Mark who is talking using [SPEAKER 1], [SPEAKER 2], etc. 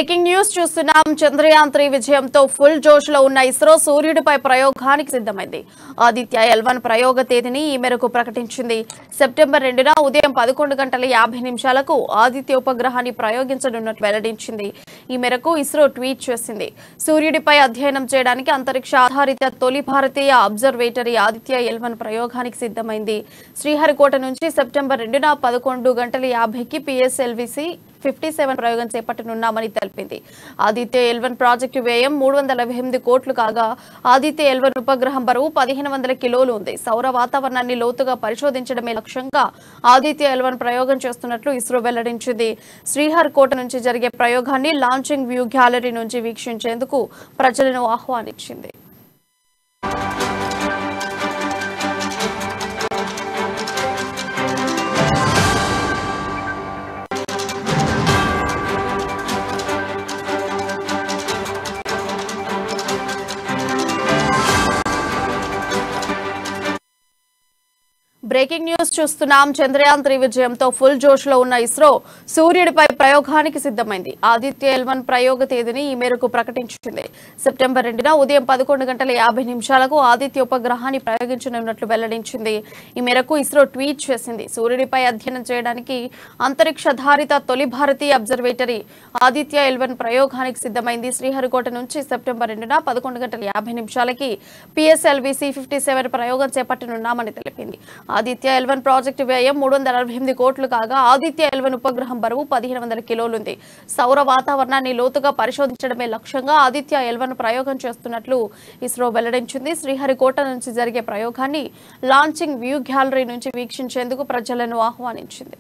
[SPEAKER 1] Breaking news చూస్తున్నాం. చంద్రయాన్ 3 విజయంతో full జోష్ లో ఉన్న ఇస్రో సూర్యుడిపై ప్రయోగానికి సిద్ధమైంది. ఆదిత్య L1 ప్రయోగ తేదీని ఈ మేరకు ప్రకటించింది. సెప్టెంబర్ 2న ఉదయం 11:50 ఆదిత్య ఉపగ్రహాన్ని ప్రయోగించనున్నట్లు వెల్లడించింది. ఈ మేరకు ఇస్రో ట్వీట్ చేసింది. సూర్యుడిపై అధ్యయనం చేయడానికి అంతరిక్ష ఆధారిత తొలి భారతీయ అబ్జర్వేటరీ ఆదిత్య L1 ప్రయోగానికి సిద్ధమైంది. శ్రీహరికోట నుంచి సెప్టెంబర్ 2న 11:50కి PSLV-C 57 ప్రయోగం చేపట్టనున్నామని తెలిపింది. ఆదిత్య L1 ప్రాజెక్టు వ్యయం 328 కోట్లు కాగా ఆదిత్య L1 ఉపగ్రహం బరువు 1500 కిలోలు ఉంది. సౌర వాతావరణాన్ని లోతుగా పరిశోధించడమే లక్ష్యంగా ఆదిత్య L1 ప్రయోగం చేస్తున్నట్లు ఇస్రో వెల్లడించింది. శ్రీహరికోట నుంచి జరిగే ప్రయోగాన్ని లాంచింగ్ వ్యూ గ్యాలరీ నుంచి వీక్షించేందుకు ప్రజలను ఆహ్వానించింది. బ్రేకింగ్ న్యూస్ చూస్తున్నాం. చంద్రయాన్ 3 విజయంతో ఫుల్ జోష్ లో ఉన్న ఇస్రో సూర్యుడిపై ప్రయోగానికి సిద్ధమైంది. ఆదిత్య L1 ప్రయోగ తేదీని ఈ మేరకు ప్రకటించింది. సెప్టెంబర్ 2న ఉదయం 11:50 ఆదిత్య ఉపగ్రహాన్ని ప్రయోగించనున్నట్లు వెల్లడించింది. ఈ మేరకు ఇస్రో ట్వీట్ చేసింది. సూర్యుడిపై అధ్యయనం చేయడానికి అంతరిక్షాధారిత తొలి భారతీయ అబ్జర్వేటరీ ఆదిత్య L1 ప్రయోగానికి సిద్ధమైంది. శ్రీహరికోట నుంచి సెప్టెంబర్ 2న 11:50కి PSLV-C 57 ప్రయోగం చేపట్టనున్నామని తెలిపింది. ఆదిత్య L1 ప్రాజెక్టు వ్యయం 328 కోట్లు కాగా ఆదిత్య L1 ఉపగ్రహం బరువు 1500 కిలోలుంది. సౌర వాతావరణాన్ని లోతుగా పరిశోధించడమే లక్ష్యంగా ఆదిత్య L1 ప్రయోగం చేస్తున్నట్లు ఇస్రో వెల్లడించింది. శ్రీహరికోట నుంచి జరిగే ప్రయోగాన్ని లాంచింగ్ వ్యూ గ్యాలరీ నుంచి వీక్షించేందుకు ప్రజలను ఆహ్వానించింది.